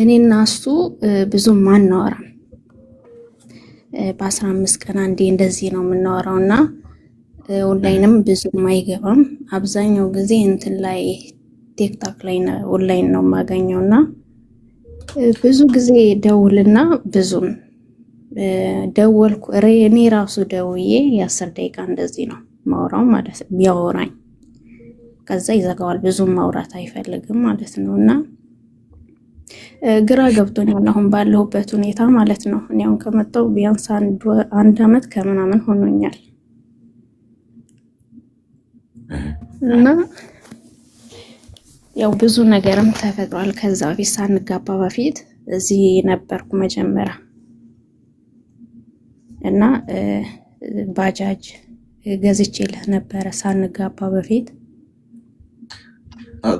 እኔና እሱ ብዙም አናወራም። በ15 ቀን አንዴ እንደዚህ ነው የምናወራው እና ኦንላይንም ብዙም አይገባም። አብዛኛው ጊዜ እንትን ላይ ቲክታክ ላይ ኦንላይን ነው የማገኘው እና ብዙ ጊዜ ደውልና ብዙም ደወልኩ እኔ ራሱ ደውዬ የ10 ደቂቃ እንደዚህ ነው ማውራው ማለት ነው ቢያወራኝ፣ ከዛ ይዘጋዋል። ብዙም ማውራት አይፈልግም ማለት ነው እና ግራ ገብቶኛል አሁን ባለሁበት ሁኔታ ማለት ነው። እኔ አሁን ከመጣሁ ቢያንስ አንድ አመት ከምናምን ሆኖኛል እና ያው ብዙ ነገርም ተፈጥሯል። ከዛ በፊት ሳንጋባ በፊት እዚህ ነበርኩ መጀመሪያ እና ባጃጅ ገዝቼልህ ነበረ ሳንጋባ በፊት።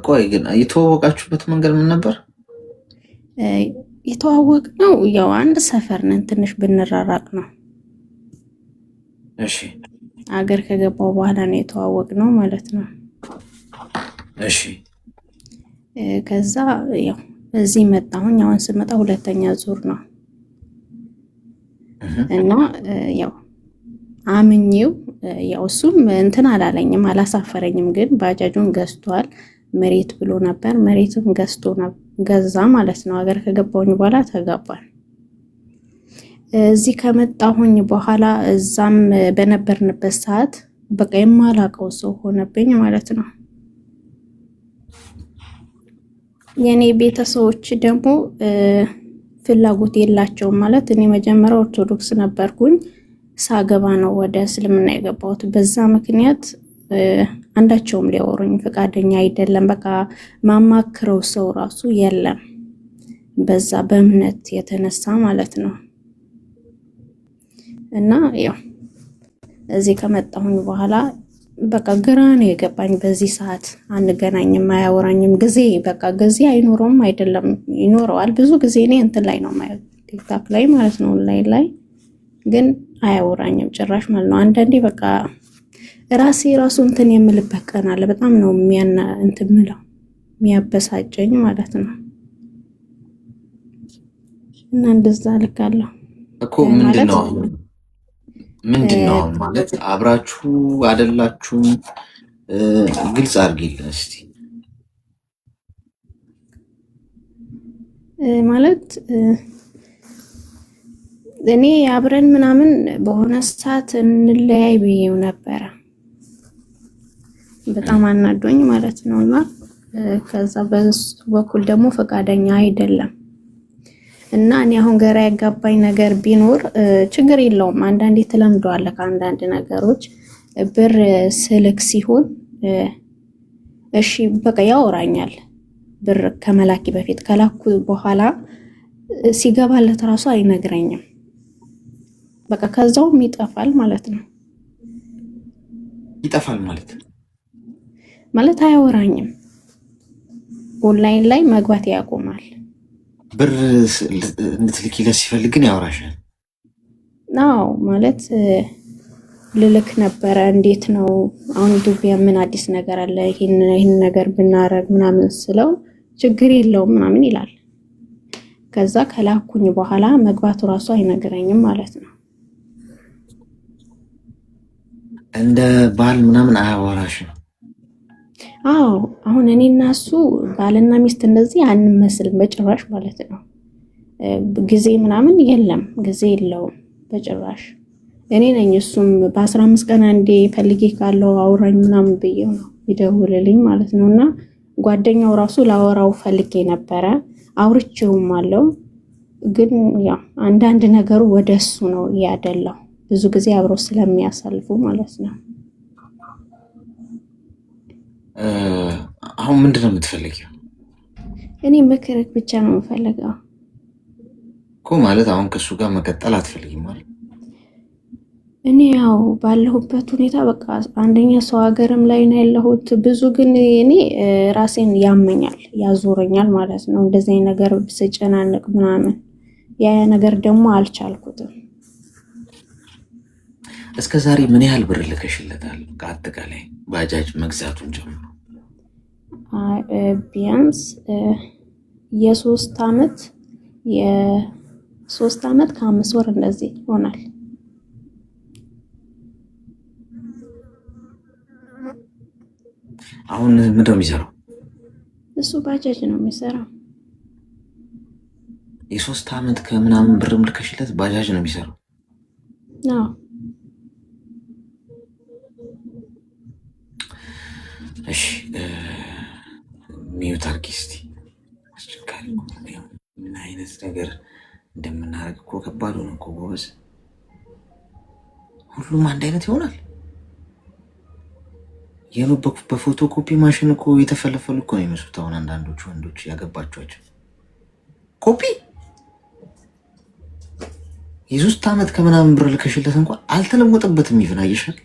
ቆይ ግን የተዋወቃችሁበት መንገድ ምን ነበር? የተዋወቅነው ያው አንድ ሰፈር ነን፣ ትንሽ ብንራራቅ ነው። እሺ አገር ከገባው በኋላ ነው የተዋወቅነው ማለት ነው። እሺ ከዛ ያው እዚህ መጣሁኝ። አሁን ስመጣ ሁለተኛ ዙር ነው እና ያው አምኜው ያው እሱም እንትን አላለኝም አላሳፈረኝም፣ ግን ባጃጁን ገዝቷል። መሬት ብሎ ነበር፣ መሬትም ገዛ ማለት ነው። አገር ከገባሁኝ በኋላ ተጋባን። እዚህ ከመጣሁኝ በኋላ እዛም በነበርንበት ሰዓት በቃ የማላውቀው ሰው ሆነብኝ ማለት ነው። የኔ ቤተሰቦች ደግሞ ፍላጎት የላቸውም ማለት እኔ መጀመሪያ ኦርቶዶክስ ነበርኩኝ፣ ሳገባ ነው ወደ እስልምና የገባሁት። በዛ ምክንያት አንዳቸውም ሊያወሩኝ ፈቃደኛ አይደለም። በቃ ማማክረው ሰው ራሱ የለም፣ በዛ በእምነት የተነሳ ማለት ነው። እና ያው እዚህ ከመጣሁኝ በኋላ በቃ ግራ ነው የገባኝ። በዚህ ሰዓት አንገናኝም፣ አያወራኝም። ጊዜ በቃ ጊዜ አይኖረውም አይደለም፣ ይኖረዋል። ብዙ ጊዜ እኔ እንትን ላይ ነው ማየው ቲክታክ ላይ ማለት ነው፣ ኦንላይን ላይ ግን አያወራኝም ጭራሽ ማለት ነው። አንዳንዴ በቃ ራሱ እንትን የምልበት ቀን አለ። በጣም ነው እንትን ምለው የሚያበሳጨኝ ማለት ነው። እና እንደዛ ልካለሁ እኮ ምንድነው ማለት አብራችሁ አይደላችሁም? ግልጽ አድርጊልን እስቲ። ማለት እኔ አብረን ምናምን በሆነ ሰዓት እንለያይ ብዬው ነበረ፣ በጣም አናዶኝ ማለት ነው። እና ከዛ በሱ በኩል ደግሞ ፈቃደኛ አይደለም። እና እኔ አሁን ገራ ያጋባኝ ነገር ቢኖር ችግር የለውም፣ አንዳንዴ ትለምደዋለህ ከአንዳንድ ነገሮች። ብር ስልክ ሲሆን እሺ በቃ ያወራኛል። ብር ከመላኪ በፊት ከላኩ በኋላ ሲገባለት ራሱ አይነግረኝም። በቃ ከዛውም ይጠፋል ማለት ነው። ይጠፋል ማለት አያወራኝም። ኦንላይን ላይ መግባት ያቆማል። ብር እንድትልኪለት ሲፈልግ ግን ያወራሻል? አዎ ማለት ልልክ ነበረ። እንዴት ነው አሁን ኢትዮጵያ ምን አዲስ ነገር አለ? ይህን ነገር ብናረግ ምናምን ስለው ችግር የለውም ምናምን ይላል። ከዛ ከላኩኝ በኋላ መግባቱ ራሱ አይነግረኝም ማለት ነው። እንደ ባል ምናምን አያወራሽም? አዎ አሁን እኔና እሱ ባልና ሚስት እንደዚህ አንመስልም በጭራሽ ማለት ነው። ጊዜ ምናምን የለም፣ ጊዜ የለውም በጭራሽ። እኔ ነኝ እሱም በ15 ቀን አንዴ ፈልጌ ካለው አውራኝ ምናምን ብዬው ነው ይደውልልኝ ማለት ነው። እና ጓደኛው ራሱ ላወራው ፈልጌ ነበረ፣ አውርቼውም አለው። ግን ያው አንዳንድ ነገሩ ወደ እሱ ነው ያደላው፣ ብዙ ጊዜ አብሮ ስለሚያሳልፉ ማለት ነው። አሁን ምንድን ነው የምትፈልጊው? እኔ ምክርክ ብቻ ነው የምፈልገው እኮ። ማለት አሁን ከሱ ጋር መቀጠል አትፈልጊም ማለት? እኔ ያው ባለሁበት ሁኔታ በቃ አንደኛ ሰው ሀገርም ላይ ነው ያለሁት ብዙ፣ ግን እኔ ራሴን ያመኛል ያዞረኛል ማለት ነው። እንደዚህ ነገር ስጨናነቅ ምናምን ያ ነገር ደግሞ አልቻልኩትም። እስከ ዛሬ ምን ያህል ብር ልከሽለታል? ከአጠቃላይ ባጃጅ መግዛቱን ጀምሮ ቢያንስ የሶስት ዓመት ከ5 ወር እንደዚህ ይሆናል። አሁን ምንድን ነው የሚሰራው? እሱ ባጃጅ ነው የሚሰራው። የ3 ዓመት ከምናምን ብርም ልከሽለት ባጃጅ ነው የሚሰራው? አዎ። እሺ ሚዩት አድርጊ እስኪ። አስቸጋሪ ምን አይነት ነገር እንደምናደርግ እኮ ከባድ ሆነ እኮ ጎበዝ። ሁሉም አንድ አይነት ይሆናል። በፎቶ ኮፒ ማሽን እኮ የተፈለፈሉ እኮ ነው የሚመስሉት። አሁን አንዳንዶቹ ወንዶች ያገባቸዋቸው ኮፒ የ3 ዓመት ከምናምን ብር ልከሽለት እንኳን አልተለወጠበትም። ይፍን አይሻል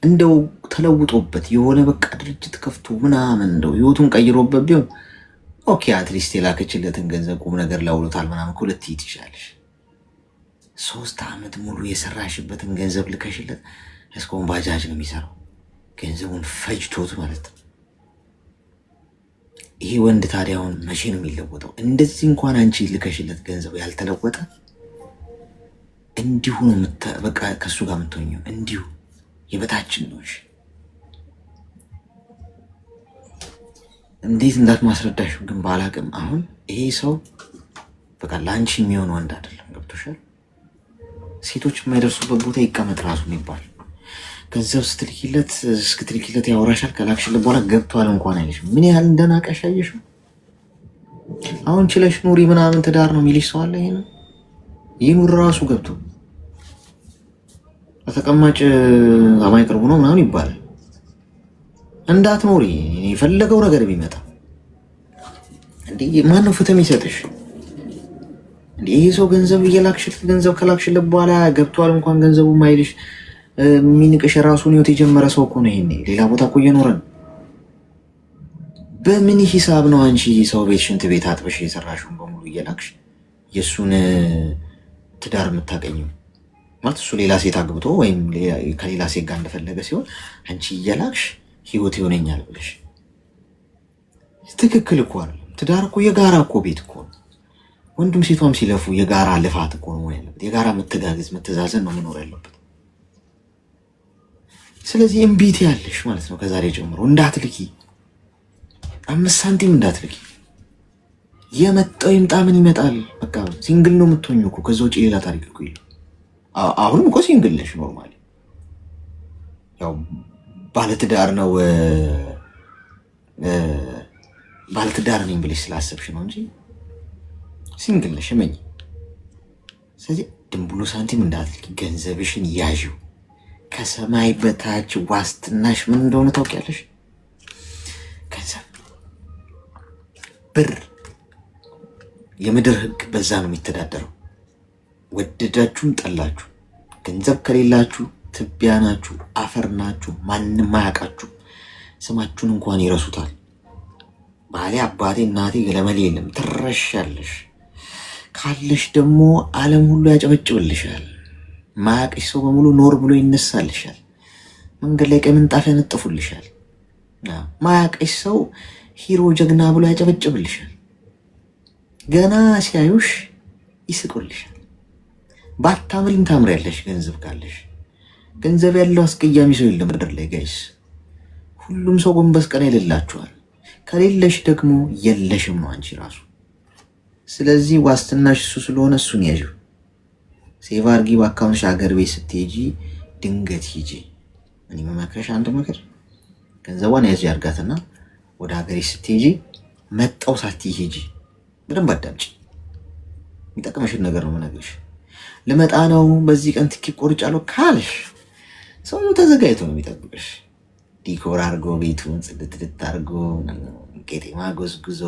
እንደው ተለውጦበት የሆነ በቃ ድርጅት ከፍቶ ምናምን እንደው ህይወቱን ቀይሮበት ቢሆን ኦኬ፣ አትሊስት የላከችለትን ገንዘብ ቁም ነገር ላውሎታል ምናምን እኮ ልትይት ይችላለሽ። 3 ዓመት ሙሉ የሰራሽበትን ገንዘብ ልከሽለት እስካሁን ባጃጅ ነው የሚሰራው። ገንዘቡን ፈጅቶት ማለት ነው። ይሄ ወንድ ታዲያ አሁን መቼ ነው የሚለወጠው? እንደዚህ እንኳን አንቺ ልከሽለት ገንዘብ ያልተለወጠ እንዲሁ ነው በቃ ከሱ ጋር የምትሆኘው እንዲሁ የበታችን ነው። እሺ እንዴት እንዳትማስረዳሽ ግን ባላቅም፣ አሁን ይሄ ሰው በቃ ለአንቺ የሚሆን ወንድ አይደለም። ገብቶሻል? ሴቶች የማይደርሱበት ቦታ ይቀመጥ ራሱ የሚባል ገንዘብ እስክትልኪለት ያወራሻል። ከላክሽለት በኋላ ገብቷል እንኳን አይልሽም። ምን ያህል እንደናቀሽ አየሽው? አሁን ችለሽ ኑሪ ምናምን ትዳር ነው የሚልሽ ሰው አለ። ይህ ኑር ራሱ ገብቶ ተቀማጭ አማይ ቅርቡ ነው ምናምን ይባላል። እንዳትኖሪ የፈለገው ነገር ቢመጣ እንዴ ማነው ፍትህ የሚሰጥሽ? እንዴ ይሄ ሰው ገንዘብ እየላክሽለት ገንዘብ ከላክሽለት በኋላ ገብቷል እንኳን ገንዘቡ ማይልሽ የሚንቅሽ ራሱን ህይወት የጀመረ ሰው እኮ ነው። ይሄኔ ሌላ ቦታ እኮ እየኖረ ነው። በምን ሂሳብ ነው አንቺ ሰው ቤት ሽንት ቤት አጥበሽ የሰራሽውን በሙሉ እየላክሽ የእሱን ትዳር የምታገኘው? ማለት እሱ ሌላ ሴት አግብቶ ወይም ከሌላ ሴት ጋር እንደፈለገ ሲሆን አንቺ እየላክሽ ህይወት ይሆነኛል ብለሽ። ትክክል እኮ አይደለም። ትዳር እኮ የጋራ እኮ ቤት እኮ ነው። ወንድም ሴቷም ሲለፉ የጋራ ልፋት እኮ ነው ያለበት። የጋራ መተጋገዝ መተዛዘን ነው መኖር ያለበት። ስለዚህ እምቢት ያለሽ ማለት ነው። ከዛሬ ጀምሮ እንዳትልኪ፣ 5 ሳንቲም እንዳትልኪ። የመጣው ይምጣ፣ ምን ይመጣል። በቃ ሲንግል ነው የምትሆኙ እኮ። ከዛ ውጭ ሌላ ታሪክ እኮ የለም። አሁንም እኮ ሲንግል ነሽ ኖርማሊ። ያው ባለትዳር ነው ባለትዳር ነኝ ብለሽ ስላሰብሽ ነው እንጂ ሲንግል ነሽ እመኝ። ስለዚህ ድንብሎ ሳንቲም እንዳትልኪ፣ ገንዘብሽን ያዥው። ከሰማይ በታች ዋስትናሽ ምን እንደሆነ ታውቂያለሽ? ገንዘብ፣ ብር፣ የምድር ህግ በዛ ነው የሚተዳደረው። ወደዳችሁም ጠላችሁ ገንዘብ ከሌላችሁ ትቢያ ናችሁ፣ አፈር ናችሁ። ማንም አያውቃችሁ። ስማችሁን እንኳን ይረሱታል። ባሌ፣ አባቴ፣ እናቴ ገለመሌ የለም። ትረሻለሽ። ካለሽ ደግሞ ዓለም ሁሉ ያጨበጭብልሻል። ማያውቅሽ ሰው በሙሉ ኖር ብሎ ይነሳልሻል። መንገድ ላይ ቀይ ምንጣፍ ያነጥፉልሻል። ማያውቅሽ ሰው ሂሮ ጀግና ብሎ ያጨበጭብልሻል። ገና ሲያዩሽ ይስቁልሻል። ባታምሪም ታምሪያለሽ ገንዘብ ካለሽ። ገንዘብ ያለው አስቀያሚ ሰው የለም ምድር ላይ ጋይስ። ሁሉም ሰው ጎንበስ ቀና ይልላችኋል። ከሌለሽ ደግሞ የለሽም ነው አንቺ ራሱ። ስለዚህ ዋስትናሽ እሱ ስለሆነ እሱን ያዥው። ሴቭ አድርጊ በአካውንትሽ። ሀገር ቤት ስትሄጂ ድንገት ሂጂ። እኔ መመክረሽ አንድ ምክር፣ ገንዘቧን ያዥ አድርጋትና ወደ ሀገሬ ስትሄጂ መጣው ሳትይ ሂጂ። በደንብ አዳምጪ። የሚጠቅመሽን ነገር ነው የምነግርሽ። ልመጣ ነው በዚህ ቀን ትኬት ቆርጫለሁ ካልሽ ሰውየው ተዘጋጅቶ ነው የሚጠብቅሽ። ዲኮር አድርጎ ቤቱን ጽድት አድርጎ ቄጤማ ጎዝጉዞ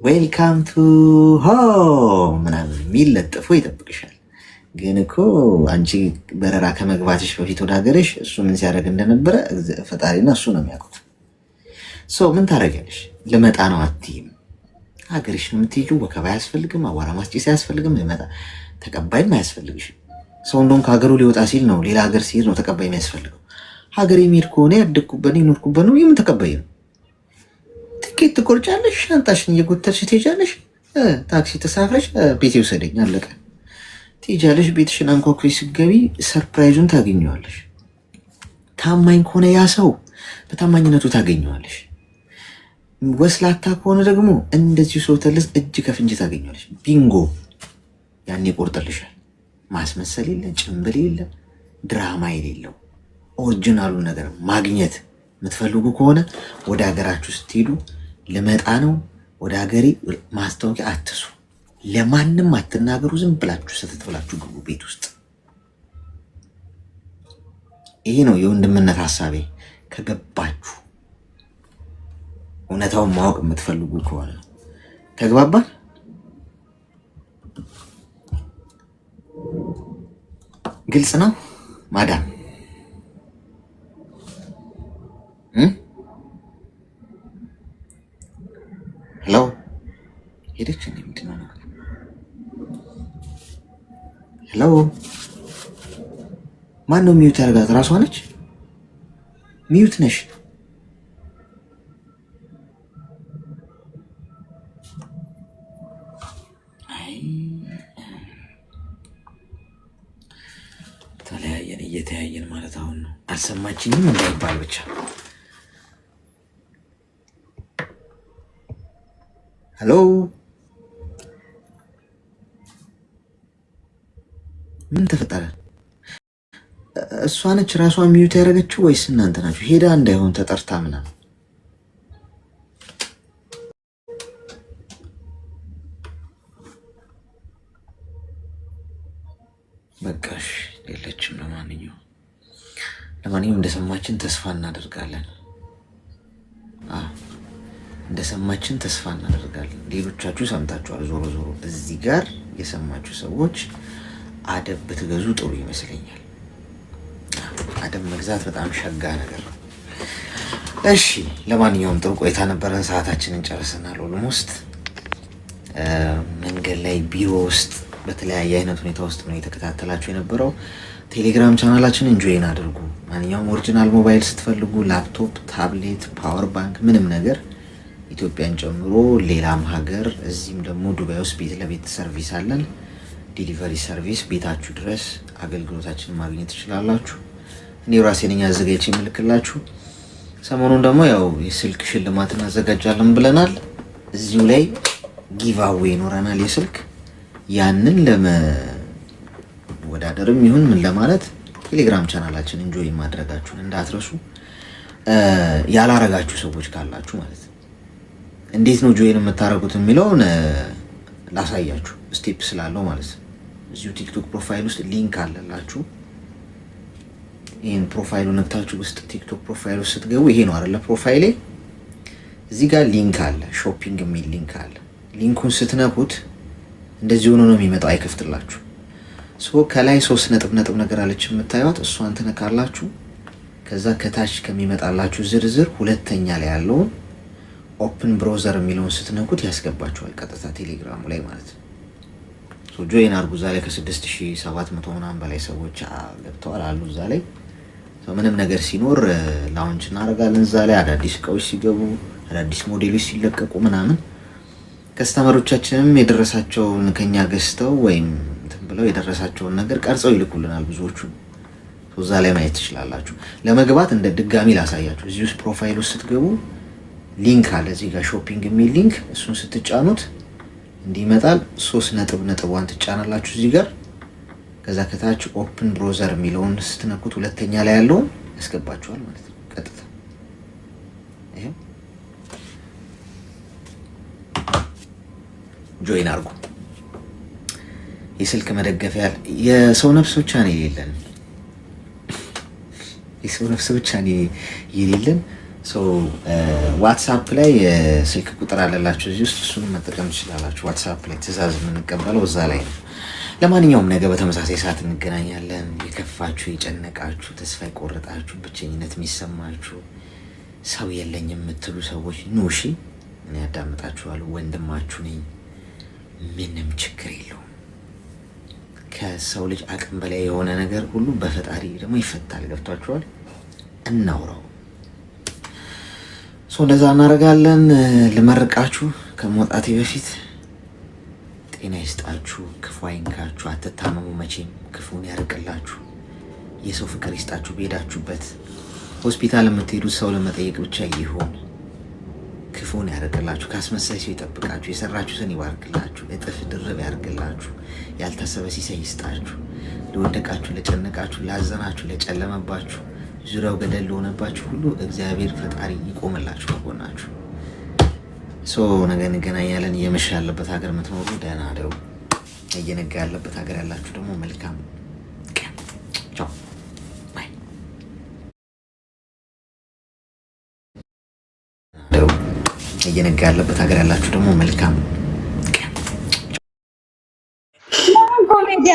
ዌልካም ቱ ሆም ምናምን የሚል ለጥፎ ይጠብቅሻል። ግን እኮ አንቺ በረራ ከመግባትሽ በፊት ወደ ሀገርሽ እሱ ምን ሲያደርግ እንደነበረ ፈጣሪና እሱ ነው የሚያውቁት። ሰው ምን ታደርጊያለሽ? ልመጣ ነው አትይም። ሀገርሽ ነው የምትሄጂው። ወከባ አያስፈልግም፣ አቧራ ማስጨስ አያስፈልግም፣ ልመጣ ተቀባይም አያስፈልግሽም። ሰው እንደውም ከሀገሩ ሊወጣ ሲል ነው ሌላ ሀገር ሲሄድ ነው ተቀባይ የሚያስፈልገው። ሀገር የሚሄድ ከሆነ ያደግኩበት የኖርኩበት ነው። የምን ተቀባይ ነው? ትኬት ትቆርጫለሽ፣ ሻንጣሽን እየጎተርሽ ትሄጃለሽ። ታክሲ ተሳፍረሽ ቤቴ ውሰደኝ አለቀ። ትሄጃለሽ፣ ቤትሽን አንኳኩሽ፣ ስትገቢ ሰርፕራይዙን ታገኘዋለሽ። ታማኝ ከሆነ ያ ሰው በታማኝነቱ ታገኘዋለሽ። ወስላታ ከሆነ ደግሞ እንደዚሁ ሰው ተልስ እጅ ከፍንጅ ታገኘዋለሽ። ቢንጎ ያኔ ይቆርጥልሻል። ማስመሰል የለ፣ ጭንብል የለ፣ ድራማ የሌለው ኦሪጂናሉ ነገር ማግኘት የምትፈልጉ ከሆነ ወደ ሀገራችሁ ስትሄዱ ልመጣ ነው ወደ ሀገሬ ማስታወቂያ አትሱ፣ ለማንም አትናገሩ። ዝም ብላችሁ ስትት ብላችሁ ግቡ ቤት ውስጥ። ይሄ ነው የወንድምነት ሀሳቤ። ከገባችሁ እውነታውን ማወቅ የምትፈልጉ ከሆነ ተግባባን። ግልጽ ነው ማዳም። ሄሎ ሄደች እንዴ? ምንድን ነው ነገር? ሄሎ ማን ነው ሚዩት ያደርጋት? ራሷ ነች። ሚዩት ነሽ። ተለያየን፣ እየተያየን ማለት አሁን ነው። አልሰማችኝም እንዳይባል ብቻ። ሄሎ ምን ተፈጠረ? እሷ ነች ራሷ ሚዩት ያደረገችው ወይስ እናንተ ናችሁ? ሄዳ እንዳይሆን ተጠርታ ምናምን። በቃሽ የለችም። ለማንኛውም እንደሰማችን ተስፋ እናደርጋለን። እንደሰማችን ተስፋ እናደርጋለን። ሌሎቻችሁ ሰምታችኋል። ዞሮ ዞሮ እዚህ ጋር የሰማችሁ ሰዎች አደብ ብትገዙ ጥሩ ይመስለኛል። አደብ መግዛት በጣም ሸጋ ነገር ነው። እሺ ለማንኛውም ጥሩ ቆይታ ነበረን። ሰዓታችንን ጨርሰናል። ኦልሞስት መንገድ ላይ ቢሮ ውስጥ በተለያየ አይነት ሁኔታ ውስጥ ነው የተከታተላችሁ የነበረው። ቴሌግራም ቻናላችንን ጆይን አድርጉ። ማንኛውም ኦሪጂናል ሞባይል ስትፈልጉ ላፕቶፕ፣ ታብሌት፣ ፓወር ባንክ ምንም ነገር ኢትዮጵያን ጨምሮ ሌላም ሀገር እዚህም ደግሞ ዱባይ ውስጥ ቤት ለቤት ሰርቪስ አለን። ዲሊቨሪ ሰርቪስ ቤታችሁ ድረስ አገልግሎታችንን ማግኘት ትችላላችሁ። እኔ ራሴ ነኝ አዘጋጅቼ የምልክላችሁ። ሰሞኑን ደግሞ ያው የስልክ ሽልማት እናዘጋጃለን ብለናል። እዚሁ ላይ ጊቫዌ ይኖረናል የስልክ። ያንን ለመወዳደርም ይሁን ምን ለማለት ቴሌግራም ቻናላችንን ጆይን ማድረጋችሁን እንዳትረሱ። ያላረጋችሁ ሰዎች ካላችሁ ማለት ነው። እንዴት ነው ጆይን የምታደርጉት የሚለውን ላሳያችሁ፣ ስቴፕ ስላለው ማለት ነው። እዚሁ ቲክቶክ ፕሮፋይል ውስጥ ሊንክ አለላችሁ። ይህን ፕሮፋይሉ ነክታችሁ ውስጥ ቲክቶክ ፕሮፋይል ውስጥ ስትገቡ ይሄ ነው አይደለ? ፕሮፋይሌ እዚህ ጋር ሊንክ አለ፣ ሾፒንግ የሚል ሊንክ አለ። ሊንኩን ስትነኩት እንደዚህ ሆኖ ነው የሚመጣው፣ አይከፍትላችሁ። ከላይ 3 ነጥብ ነገር አለች የምታዩት፣ እሷን ትነካላችሁ። ከዛ ከታች ከሚመጣላችሁ ዝርዝር ሁለተኛ ላይ ያለውን ኦፕን ብሮዘር የሚለውን ስትነኩት ያስገባችኋል ቀጥታ ቴሌግራሙ ላይ ማለት ነው። ጆይን አድርጉ። እዛ ላይ ከ6700 ምናምን በላይ ሰዎች ገብተዋል አሉ። እዛ ላይ ምንም ነገር ሲኖር ላውንች እናደርጋለን። እዛ ላይ አዳዲስ እቃዎች ሲገቡ፣ አዳዲስ ሞዴሎች ሲለቀቁ ምናምን ከስተመሮቻችንም የደረሳቸውን ከኛ ገዝተው ወይም እንትን ብለው የደረሳቸውን ነገር ቀርጸው ይልኩልናል ብዙዎቹ። እዛ ላይ ማየት ትችላላችሁ። ለመግባት እንደ ድጋሚ ላሳያችሁ። እዚህ ውስጥ ፕሮፋይል ውስጥ ስትገቡ ሊንክ አለ እዚህ ጋር ሾፒንግ የሚል ሊንክ። እሱን ስትጫኑት እንዲመጣል 3 ነጥቧን ትጫናላችሁ እዚህ ጋር። ከዛ ከታች ኦፕን ብሮዘር የሚለውን ስትነኩት ሁለተኛ ላይ ያለውን ያስገባችኋል ማለት ነው ቀጥታ። ይሄው ጆይን አድርጉ። የስልክ መደገፊያ የሰው ነፍስ ብቻ ነው የሌለን፣ የሰው ነፍስ ብቻ ነው የሌለን። ዋትሳፕ ላይ የስልክ ቁጥር አለላችሁ እዚህ ውስጥ፣ እሱን መጠቀም ትችላላችሁ። ዋትሳፕ ላይ ትዕዛዝ የምንቀበለው እዛ ላይ ነው። ለማንኛውም ነገ በተመሳሳይ ሰዓት እንገናኛለን። የከፋችሁ፣ የጨነቃችሁ፣ ተስፋ የቆረጣችሁ፣ ብቸኝነት የሚሰማችሁ ሰው የለኝ የምትሉ ሰዎች ኑ እሺ፣ እኔ ያዳምጣችኋለሁ። ወንድማችሁ ነኝ። ምንም ችግር የለውም። ከሰው ልጅ አቅም በላይ የሆነ ነገር ሁሉ በፈጣሪ ደግሞ ይፈታል። ገብቷችኋል? እናውራው። እንደዛ እናደርጋለን። ልመርቃችሁ ከመውጣቴ በፊት ጤና ይስጣችሁ፣ ክፉ አይንካችሁ፣ አትታመሙ፣ መቼም ክፉን ያርቅላችሁ፣ የሰው ፍቅር ይስጣችሁ። በሄዳችሁበት ሆስፒታል የምትሄዱት ሰው ለመጠየቅ ብቻ ይሁን። ክፉን ያርቅላችሁ፣ ካስመሳይ ሰው ይጠብቃችሁ፣ የሰራችሁትን ይባርክላችሁ፣ እጥፍ ድርብ ያርግላችሁ፣ ያልታሰበ ሲሳይ ይስጣችሁ። ለወደቃችሁ፣ ለጨነቃችሁ፣ ላዘናችሁ፣ ለጨለመባችሁ፣ ዙሪያው ገደል ለሆነባችሁ ሁሉ እግዚአብሔር ፈጣሪ ይቆምላችሁ ከጎናችሁ። ነገ እንገናኛለን። እየመሸ ያለበት ሀገር የምትኖሩ ደህና አደሩ። እየነጋ ያለበት ሀገር ያላችሁ ደግሞ መልካም ቀን። ቻው ባይ። እየነጋ ያለበት ሀገር ያላችሁ ደግሞ መልካም ቀን። ኮሜዲ